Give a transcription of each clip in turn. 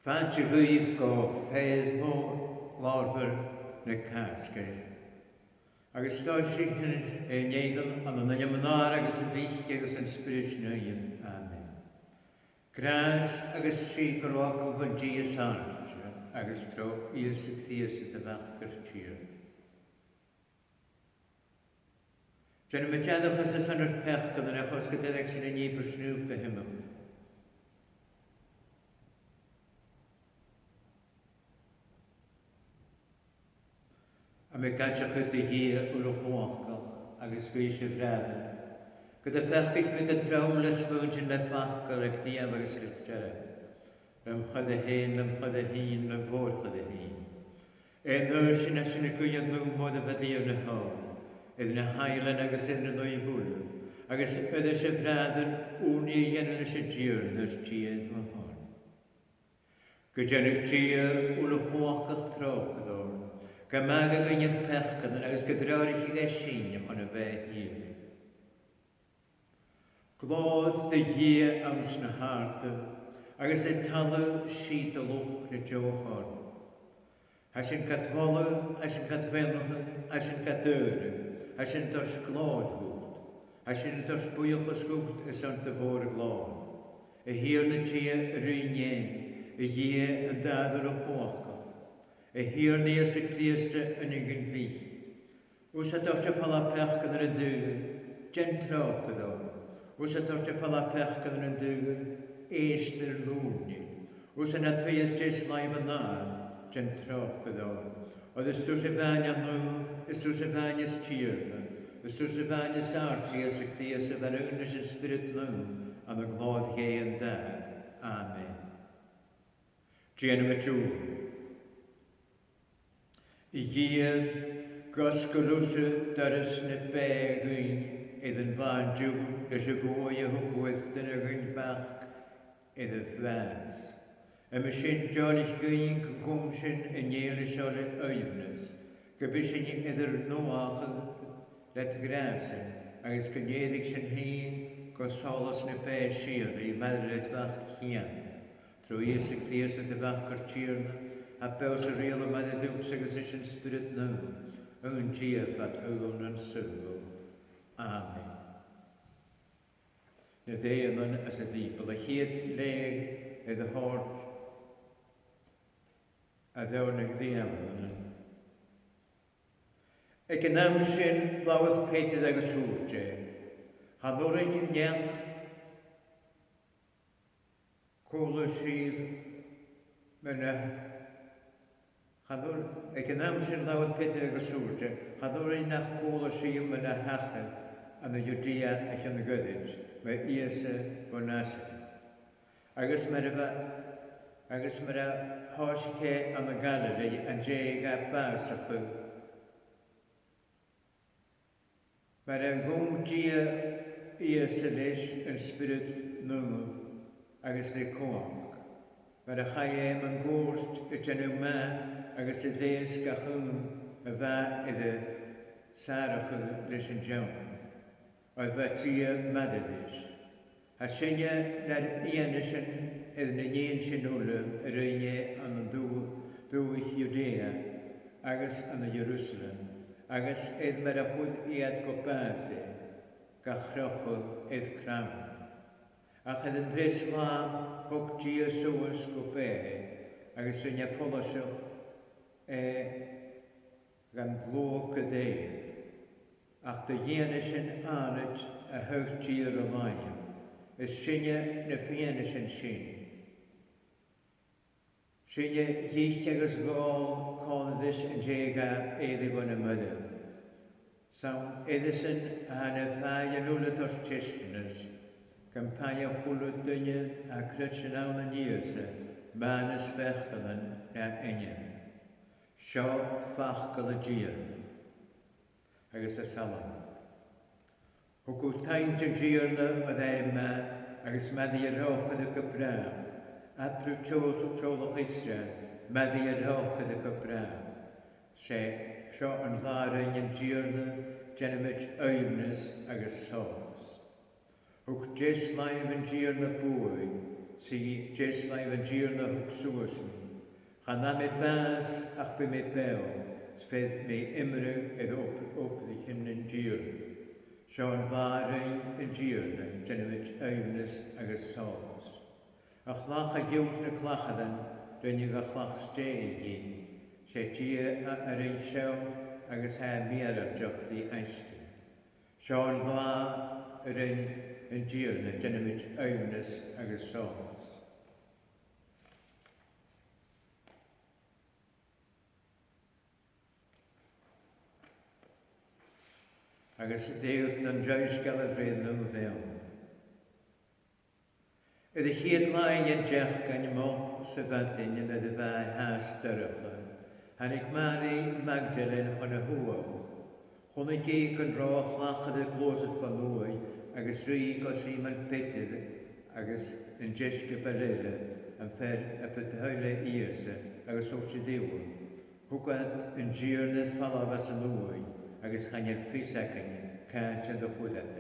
Fáilte roimh go féad mó lábhar na cascair. Agus tá sin néadal an na neamnáir agus an bhích agus an spirit nuim. Amen. Grás agus sí go rácail go díos áirte agus tro íos a thíos a bhachgur tír. Jana me teadachas a sanar pech go na chos go déag sin a níbar snúb go himim. A me gaitse chud a hí ula chóachtal agus bhí sé bhreadan. Go a fechbich me go tram le smúidin le fachgal ag tíam agus lichtere. Ram chud a héin, ram chud a hín, ram bhór chud a hín. Nuair sin a sin a gúiad mú mód a bheadíar na hán. Iad na hailan agus in na nui búla. Agus ydy sé bhreadan úni dhéanana sé dír nes tíad má hán. Go déanach dír ula chóachtal tróchador. Ga mag a gynnydd pechgan agus go dráirich i sin chun a bheith hir. Glóð dy hí ams na harta agus e talu síd a luch na djóhar. A sin gat vola, a sin gat venach, a sin gat döre, a sin dors glóð hút, a sin dors búiach skúgt is an de bór glóð. E hir na tí rúin e hí an dadar a chóachgal. E hir níos ag fieste yn ygyn fi. Wys a dorte ffala pech gyda'r y dŵr, gen troch gyda. Wys a dorte ffala pech gyda'r y dŵr, eistr lŵni. Wys a na twyys jes laif yn dda, gen troch gyda. Oedd ystwrs y fain am nhw, ystwrs y fain ys tîrna, ystwrs y fain ys arti as ag ddias y fan ynnes yn spirit lŵn, am y glód hei yn dad. Amen. Gian am y tŵr. I gyd gosgolwse dyrys na begwyn idd yn fan diw leis y fwy a hwgwydd dyn y gwyn bach idd y flas. Y mae sy'n jolich gwyn gwm sy'n yn eil y sole oednes. Gybys yn idd yr noach let grasyn agos gynnedig sy'n hyn gosolos na be sir i madrid fach chian. Trwy isig ddias y bach gyrtirna a bews y real yma dy ddwts agos eisiau spirit nhw, yn diaf at yw'n yn sylw. Amen. Na ddeon yn as y ddibl, a hyd leg y hort a ddewn ag ddiaml yn. Ac yn am sy'n flawydd peitydd agos hwrte, hanwr yn iach, cwl y sydd, myna Hadwr, ag yn am sy'n ddawad pethau ag yswrte, hadwr ein nach gôl o sy'n yn y hachel an y Judea ac yn y gyddyd, mae Iesa o Nasr. Agos mae'r hosge am y galeri yn jeg a bas a chw. Mae'r gwm dia Iesa leis yn spirit nhw agos le coach. Mae'r chaiem yn gwrst y genw ma agos y ddes gachwm y fa iddo sarach leis yn jawn. Oedd fa tia madadys. A synia na'r ianus yn iddyn yn un sy'n olwm yr unie an y dwych Judea agos an y Jerusalem. Agos idd mae'r hwyd iad gobase gachrochwyd idd cram. Ac yn dres lam hwg dia sŵas gobe, agos yn poloswch gan blwg gydeir. Ac dy hienes yn anad a hwg dia o lain, ys synia na fienes yn syn. Synia hych agos gol conddys yn jega edrych o'n ymwydol. Sawn edrych yn hana fai yn wlad o'r chestners, Campania chwlwyd dynia a crytsin awn yn iasa, man ys fechgalan na enyan. Sio fachgal y gyr. Agos y salam. Hwgw taint y gyr na o ddair ma, agos maddi y roch ydy gybraf. Adrw trolwch isra, maddi y roch ydy gybraf. Sio yn ddar yn gyr na, genymich oemnus agos sos. Hwg jes laif yn gyr na bwy, si jes laif yn gyr na hwg sŵas ni. Chan na me bas ach by me bel, sfedd me imrw edd oprych yn gyr. Sean ddari yn gyr na genwyd ewnys agos sols. Ach lach a giwch na clachadan, rydyn yw a clach steg i. Se gyr ar ein sew agos ha mi ar y job di eich. Sean dda yr ein yn gyr na genwyd ewnys agos sols. Agus dewch na'n draws gael y dredd nhw fewn. Ydy hyd lai yn jech gan y moch syfadyn yn ydy fa has dyrwch. Hanig mari Magdalen hon y hwawch. Hwn i gig yn roch lach ydy glosydd banwy agus rhi gos i man petydd agus yn jesg y barela yn fer y bydhaule iarsa agus o'r diwl. Hwgad yn gyr falafas yn lwy agus chanel ffisacyn cael yn ddwchwydad.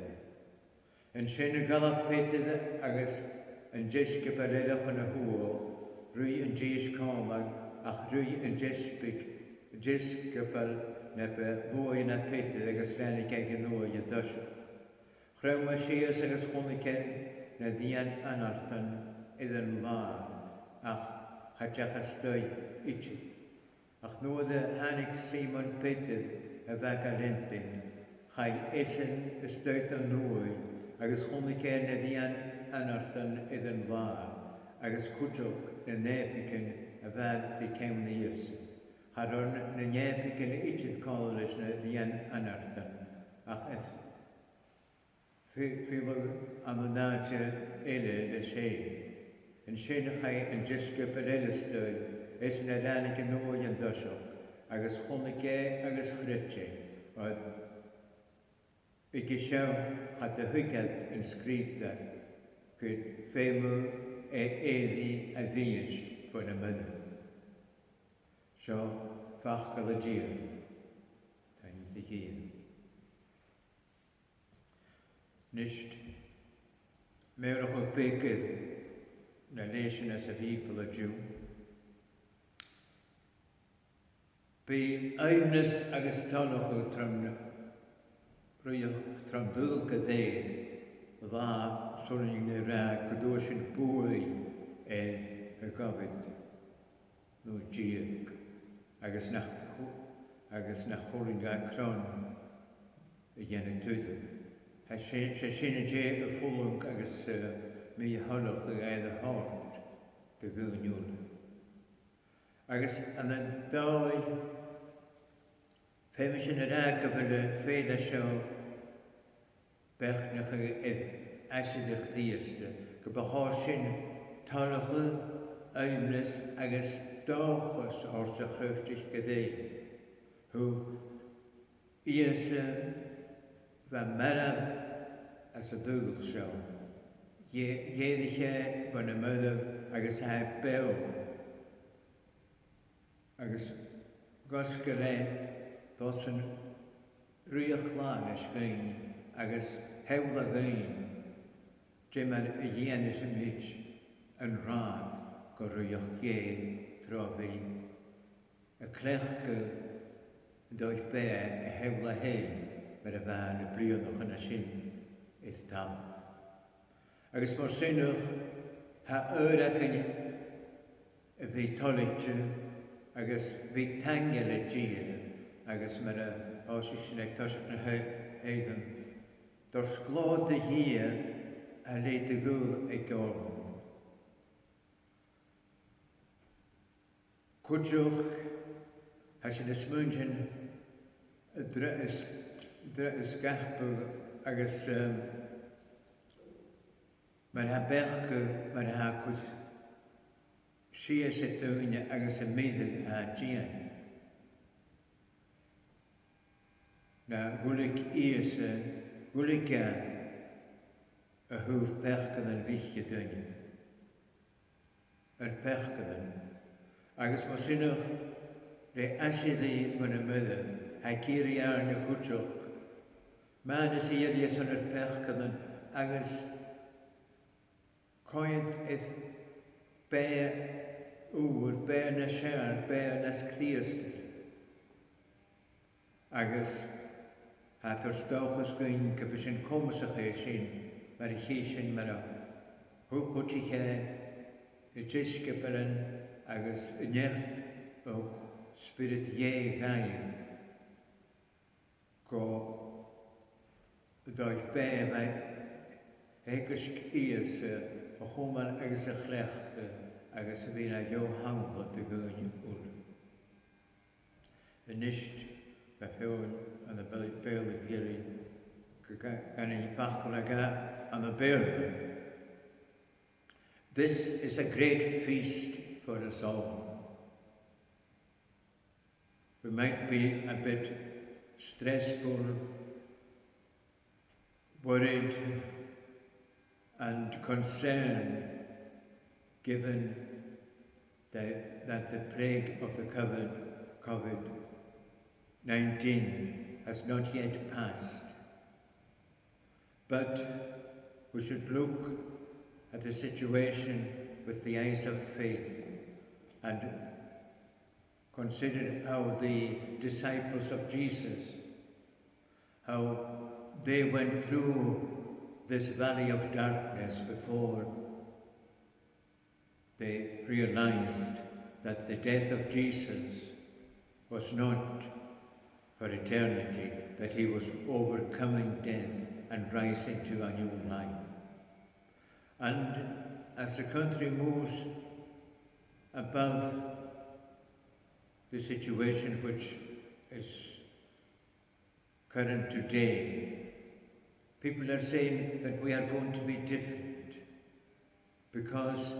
Yn sy'n y galaf petydd agus yn jesg y barela hon y hwawch, rwy yn jes comag ach rwy yn jesg y bar nebe lwy na petydd agus rhanig ag yn lwy y dysg. Chrew mae sias agus chwmicen na ddian anarthan iddyn lan ach hadjach ystoi itch. Ach nôd y hanig Simon petydd y fag alentyn, chai esen ystod yn lwy, agos chwmicen na ddian anarthan iddyn lan, agos cwtwg na nepicen y fag di cewn ias. Haron na nepicen itchyd colores na ddian anarthan, ach eith. Fylwg am y nadja ele y se. Yn sy'n chai yn jysgu per elystod, es na ranig yn nwy yn dysog, agos chwmike agos chrytche. Oedd ik eisiau hat y hygad yn sgrifda gyd ffeimw eddi a ddiysg fwy'n y myddw. So, fach gael y gyr. Ta'n di gyr. Nisht, mewn o'ch bygydd na leisyn as y people y Jew. By ewnys agos tanoch o rwy'ch tram dwyl gydaid, dda sôn yn ei rhaid gydwys yn bwy edd y gofyd nhw gyg agos na chwrin gael cron y gen y twyddw. Se sy'n y je y ffwlwng agos mi hwnnwch y gael y hort dy gwyniwl. Agos yn y doi Fem sy'n yr agafel y ffeil a sio bechnach asid eich ddiasta. Gybachor sy'n talach ewnys agos dochos o'r sy'n chrywtich gyda'i. Hw iasa fa marab as y dwgl sio. Iedrych fan y myddaf agos haib bel. Agos gosgyrau Dos yn rhywch lan ys gyn, agos hewl a gyn, dim ar y ien ys ymwyd yn rhad go rhywch ie throfi. Y clech dod be y hewl a hyn, mae'r fan y brionwch yn y sy'n eith tal. Agos mor synwch, ha ac yn y fi toletw, agos fi tangel y gyr, agos mae'r osys yn eich tosach na heiddyn. Dors glod y hir a leid y gwyl ei gorn. Cwtwch has yn ysmwyngen y drys gachbwg agos mae'n ha bechg mae'n ha cwth sias y dwyn agos y meddwl a gian. Na gwlyg ias gwlyg y hwf pechgad yn wych y dyn. Yr pechgad yn. Agos mae synwch re asiddi fan y myddw a giri arn y cwtwch. Mae'n ys i erias yn yr pechgad yn agos coed ith be be na siar, be nas Christi. Agus hat stochus gwyn gyfys yn comus ach sy'n mar hysyn mar a hwch i y jysg byran agus nerth o spirit gai go ddoeth be mae egysg ias o chwman agus a chlech agus a fi'n a jo hawlod y gyn ŵr. Y nisht fe ffewn yn y bel y giri gan i fachol ag an y bel. This is a great feast for us all. We might be a bit stressful, worried and concerned given that the plague of the COVID-19 has not yet passed. But we should look at the situation with the eyes of faith and consider how the disciples of Jesus, how they went through this valley of darkness before they realized that the death of Jesus was not for eternity, that he was overcoming death and rising to a new life. And as the country moves above the situation which is current today, people are saying that we are going to be different because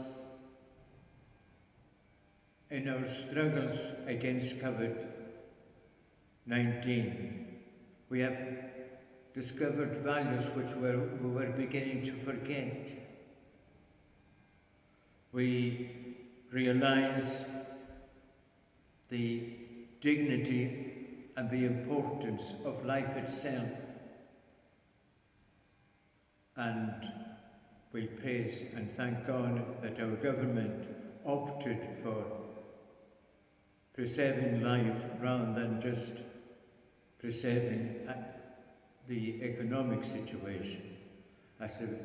in our struggles against COVID-19, we have discovered values which we were beginning to forget. We realize the dignity and the importance of life itself, and we praise and thank God that our government opted for preserving life rather than just preserving the economic situation. As the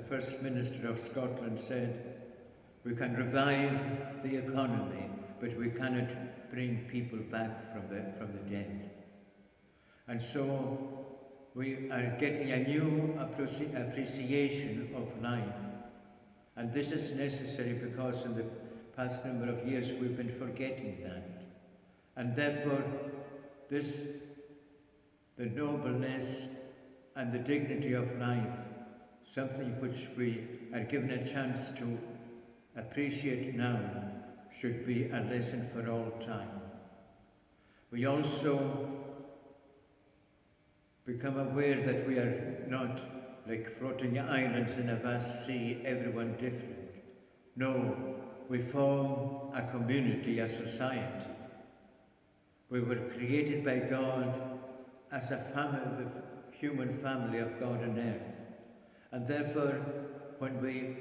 First Minister of Scotland said, we can revive the economy, but we cannot bring people back from the dead. And so we are getting a new appreciation of life. And this is necessary because in the past number of years we've been forgetting that. And therefore, the nobleness and the dignity of life, something which we are given a chance to appreciate now, should be a lesson for all time. We also become aware that we are not like floating islands in a vast sea, everyone different. No, we form a community, a society. We were created by God as a family, the human family of God on earth. And therefore, when we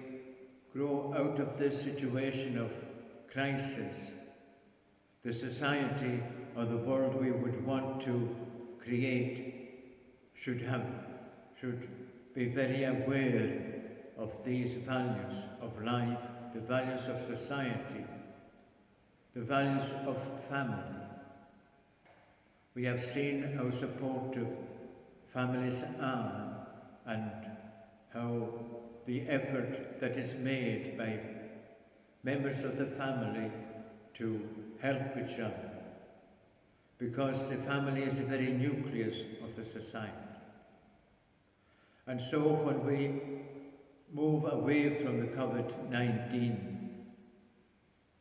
grow out of this situation of crisis, the society or the world we would want to create should be very aware of these values of life, the values of society, the values of family. We have seen how supportive families are and how the effort that is made by members of the family to help each other, because the family is the very nucleus of the society. And so when we move away from the COVID-19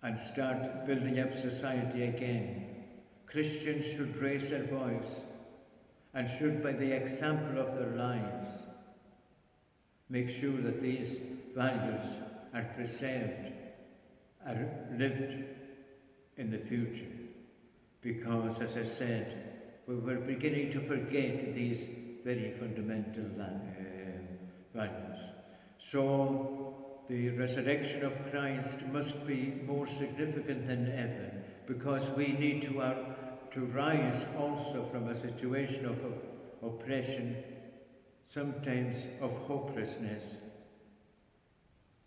and start building up society again, Christians should raise their voice and should, by the example of their lives, make sure that these values are preserved, are lived in the future. Because, as I said, we were beginning to forget these very fundamental values. So the resurrection of Christ must be more significant than ever, because we need to rise also from a situation of oppression, sometimes of hopelessness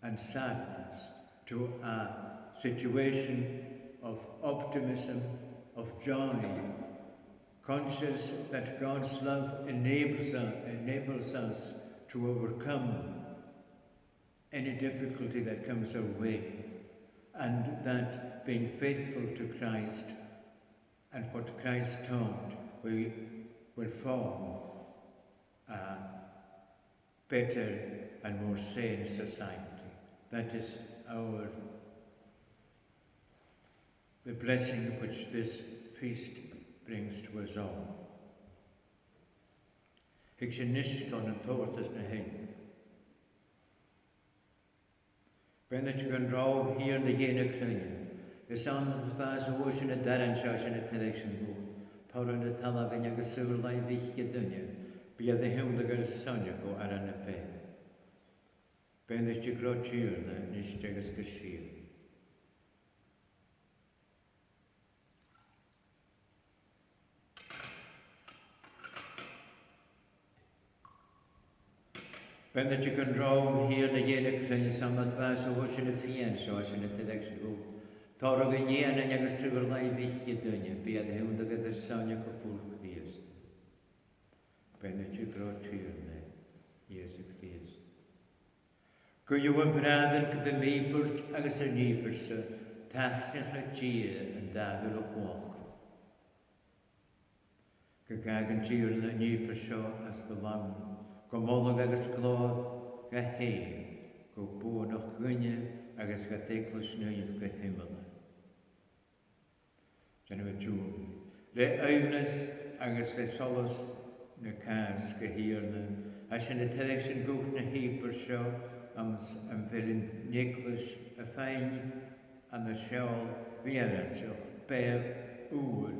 and sadness, to a situation of optimism, of joy, conscious that God's love enables us to overcome any difficulty that comes our way, and that being faithful to Christ and what Christ taught will form a better and more sane society. That is the blessing which this feast brings to us all. Ik zie niets kan een toort is naar heen. Ben dat je kan rouw hier in de gene kringen. De samen was oos in het darren zoals in het election boek. Tor in het tala ben je gesuurlijn wichtige dunje. Bij de hemdige sonje go aan een pe. Ben dat je groot tjurne, niet steeds geschier. Ben dat je kan rouw hier de gene kringen samen was oos in het fien zoals in het election boek. Tor in je en je gesuurlijn wichtige dunje. Bij de hemdige sonje kapul geweest. Ben dat je groot tjurne, Jezus Christus. Kun je een brader bemeperd agus een nieperse, tachtig het gier en dadelijk walk. Gegagen gier en nieperse as de lang, komollig agus gloed, geheen, go boer nog gunje, agus getekels nu op de hemel. Zijn we tjoen. De uinis agus gesolus ne kaas gehierne, als je de televisie goekt naar nieperse, Ans een velin Nicholas a fijn aan de schaal weerentjoch per uur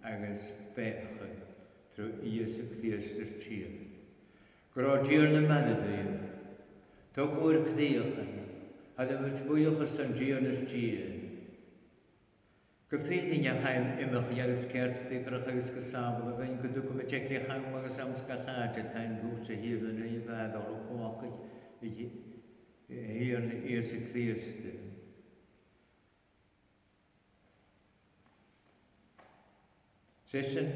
agus beige tru Jesu Christus tjier. Grootjierne mannedrien, toch oor kriegen, hadden we het boeiges van jiernes tjier. Gefeed in je heim immer jeres kert fikrig agus gesabel, wenn je doek met je kechang maar sams gehaatje, tijn goedse hier en je vader op walkig. Hier in de eerste Christus. Zessen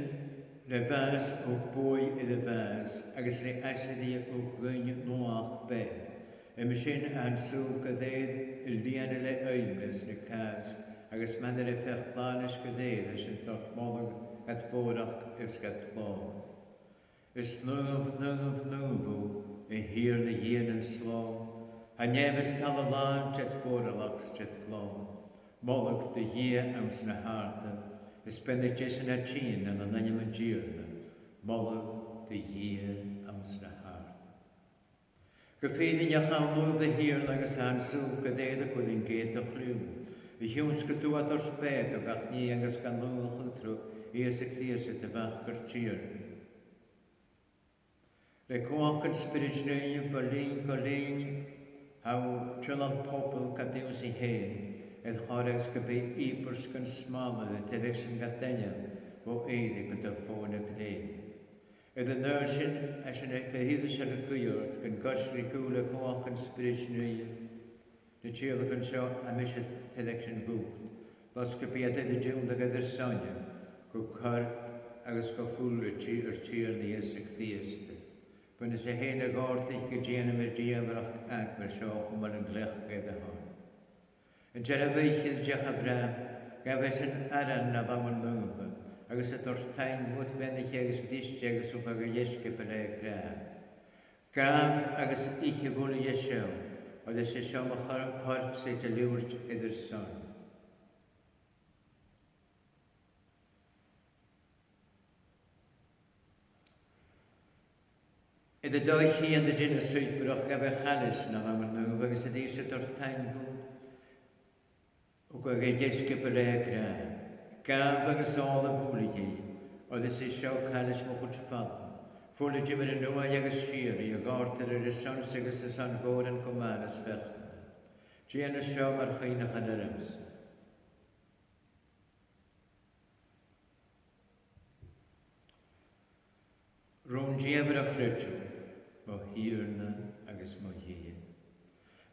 de vaas ook boy in de vaas, agus de asje die ook gunje noach bij. En misschien aan zulke deed il dienele uimles de kaas, agus man de verplanis gedeed, is het nog mogelijk het boodach is het plan. Is nuv, en hier de jenen slaan. Han neves tal land jet borderlocks jet glow. Moloch de year ams na harte. Is ben de jessen a chin en an anima gierne. Moloch de year ams na harte. Gefeedin je gaan move hier langs han zoeken de koning geet de glum. De huns gedoet er spijt ook ach nie angas kan nog terug. Eerst ik deze te wakker gierne. De koken spirituele verleen alleen. How chillal popel kadeusi heen, het chores gebe ipers kan smalle de television gatenya, wo eide kan de fone kdeen. En de nursin, als je het behiders er gejuurd, kan gosri koele koken spirituele, de chille kan zo amish het television boek. Los gebe de jil de gader sonja, go kar, agus go fulle cheer de Jesu Christus. When is a hele gorthig gegene met diebrach ak mer so om een glech gede han. En jere weiches jachabra, gaves een aran na bamon move, agus het orstein moet wendig jeges dis jeges op een jeske pelegra. Gaaf agus ich wolle jesho, od is so hart se te luurt ieder son. In de dag hier in de zin Zuidbrug hebben we alles naar mijn nu, we zijn deze tortijn goed. Ook een gejeske belegger, gaan we gezonde boeligen, of de is zo alles mogen vallen. Fúla Jimmer yn nwa agus sir I agortar yr son sygus y son bod yn gwman ys fech. Gian y sio mar chynach yn yr yms. Rôn diefr a chrydw, mo hirna agus mo hir.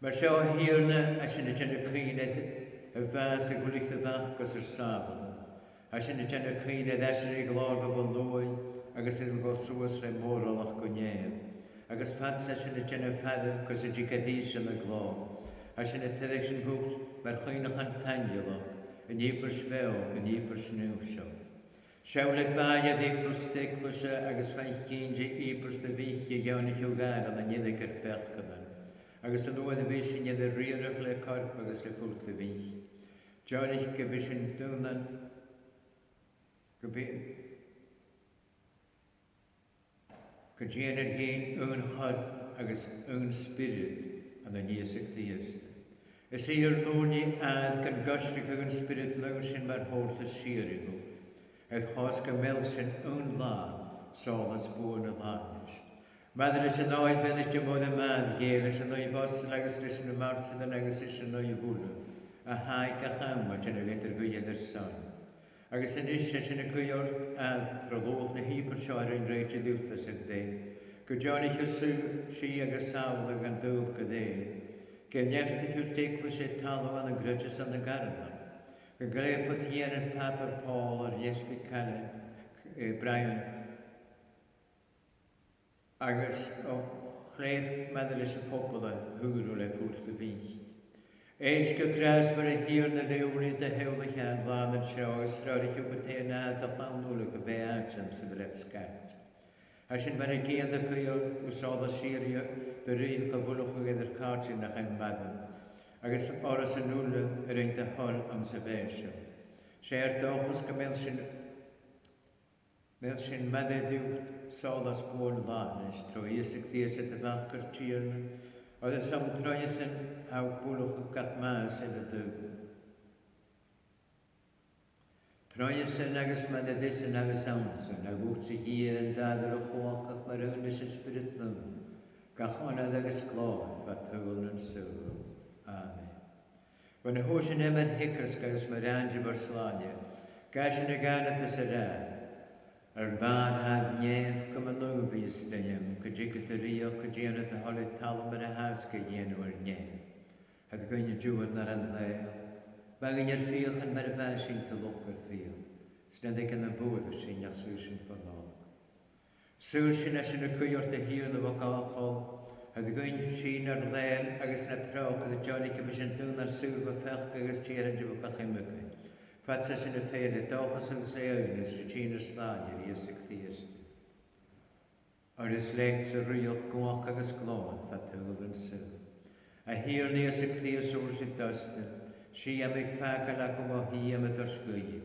Mae'r sio hirna a sy'n y gen y cynnydd y fas y gwlich y fach gos yr sabl. A sy'n y gen y cynnydd esyr I glor o fod lwy agus yn gosws rhaid moral o'ch gwnef. Agus fats a sy'n y gen y ffadda gos y digedis yn y glor. A sy'n y tyddig sy'n hwgt mae'r chynach yn tanio yn eibr sfew, yn eibr snwsio. Siawle bai a ddeibr steglwsa agus faith gynja eibr stafich I iawn I hiwgar yn ynydd yr bech gyda'n. Agus yn oedd y fys yn ynydd yr rhywch le corp agus le ffwrt y fych. Jawn i'ch gybys yn dwnan Gydien yr hyn yn chod agus yn spirit yn y niesig ddiast. Ys eir nôni add gan gosrig yn spirit lawn sy'n mae'r hwrt y sir I nhw. Edd chos gymel sy'n yn la sol as bwyn y lanis. Madr ys yn oed fedd ys dim oedd y mad gael ys yn oed bos agus ys yn y mawr sydd yn agus ys yn oed bwyn. A haig a cham o dyn y letter gwyedd yr son. Agus yn eisiau sy'n y gwyor add drolwch na hyper sioer yn reid y ddiwthas yr de. Gwydion i'ch ysw si agus sawl ag an dwch gyde. Gen nefft i'ch yw'r deglwys e talw an y grydys an y garda. Gygreu pot hien yn papur Paul ar Iesbi Cane, Brian. Agus o chleif meddwl ys y pobl a hwyrw le ffwrdd y fi. Eis gygras fyr y hir na lewri dy hewl I chan fan yn sio ys rhaid i'ch yw'n te na dda llawnwl ag y be agsan sydd yn sgat. A sy'n fan y gian dy cwyol wsodd o Syria dy rhywch o fwlwch o gyda'r cartyn na chan madden. Agus oras yn nŵl yr ein dy hon am sy'n fesio. Se'r dochus gymel sy'n maddedyw sol as gwrn lanes trwy isig ddies y dyfach yr tirn. Oedd y sam troes yn aw bwlwch o gath mas edd y dyw. Troes yn agos maddedus yn agos awnsyn, a gwrt I hi yn dadr o chwach ac mae'r ynnes ysbryd nhw. Gach onad agos gloch fa tygl yn sŵl. Amen. When y hwys yn emyn hicrs gais mae'r ange barslania, gas yn y ganat ys yr an. Ar bad had nef gym yn nhw fi ystayam, gydig y rio gydian y holid talwm yn y hasga ien o'r nef. Had gwyn y diwyd na'r an ddeil. Bagyn i'r ffil yn mae'r fasing to lwch yr ffil. Snedig yn y bwyd o sy'n aswys yn ffynog. Sŵr sy'n asyn y cwyr dy hir na fo gachol, had gwyn sy'n ar ddeil agos na trog ydy Johnny cymys yn dŵn ar sŵr fo ffech agos tier yn dybwch ach ymwygau. Fatsa sy'n y ffeil y dochas yn slewn ys rydyn yr slani'r I ysig ddiast. Ar ys leit sy'n rhywch gwach agos glon fatwyl yn syl. A hir ni ysig ddiast o'r sy'n dostyn, si am eich ffagol ac o hi am y dorsgwyd.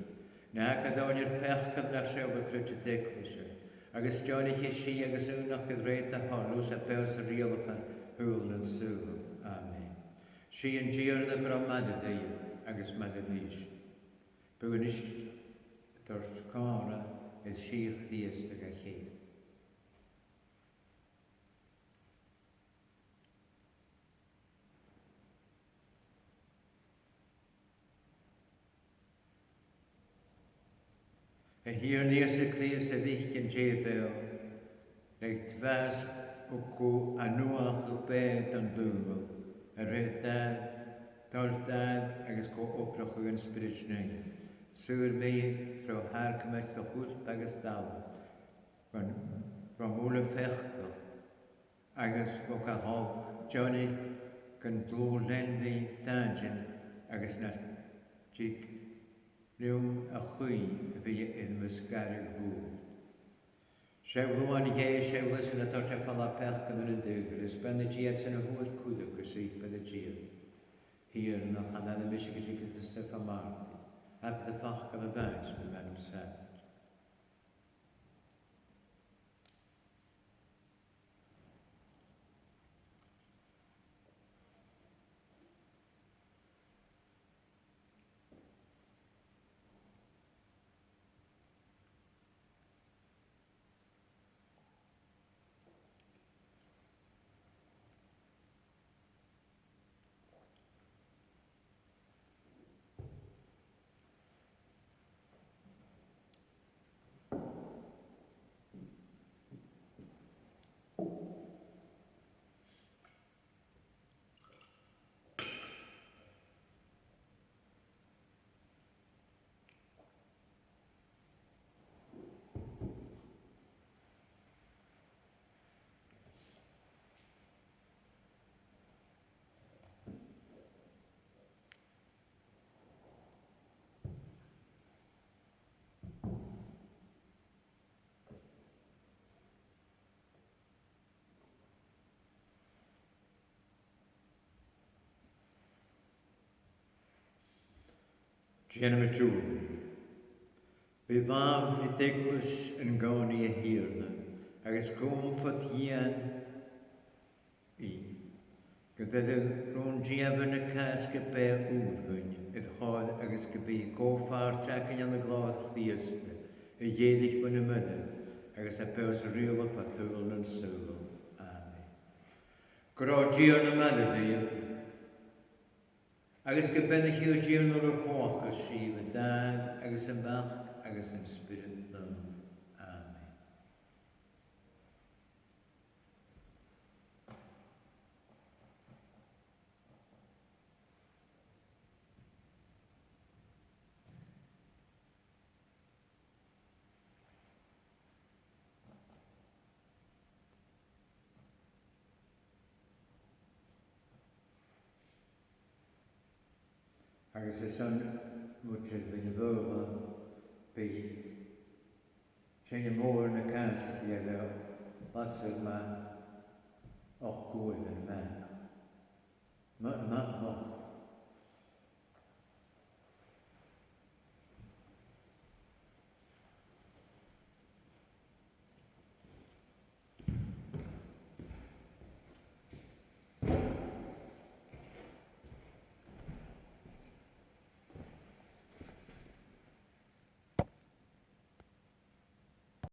Na gadawn i'r pech gyda'r sef y cryd y deglwysau. Agos Johnny hi si agos unach gydreid a honws a bews y riol o fan hwyl yn syl. Amen. Si yn gyr na bro madaddeir agos madaddeis. Bwyn ysg dors cora edd sir ddiast ag a chi. A hir ni ys y clis a ddich yn jefel, neu tfas o gw anwach o bed yn dŵl, a rhedad, tordad agos go oproch ag yn spiritual. Sŵr mi tro har cymach o hwt agos dal, ro mwle fechgo, agos o gahog, Johnny gan dlw len fi tangin agos na jig Rwm a chwy y fi yn mysgar y gwr. Siawlwan I hei siawlus yn y torcha ffala pech gyda'n yn dygr, ysben y giat sy'n y hwyd cwydwg ysig bydd y giat. Hir na chanad y mysig ysig gyda Stefan Marti, a bydd y ffach gyda faes bydd mewn sad. Sian am y tŵn. Bydd fam i ddeglwys yn goni y hirna, agos gwm ffod hian i. Gyda'r rhwng diafn y casg y be wrhyn, ydd hoedd agos gybi gofar tac yn y glodd chdiast, y ieddig fan y mynydd, agos y pews rhyl o fatwl yn sylw. Amen. Gro dion y mynydd i, agos gybennach i'w dion o'r hoch o sif y dad, agos yn bach, agos yn spirit nhw. Amen. Agos y son mwtio'r fy'n fyrfa by Sian y môr yn y casg i edrych basr yma o'ch gwydd yn y man. Not noch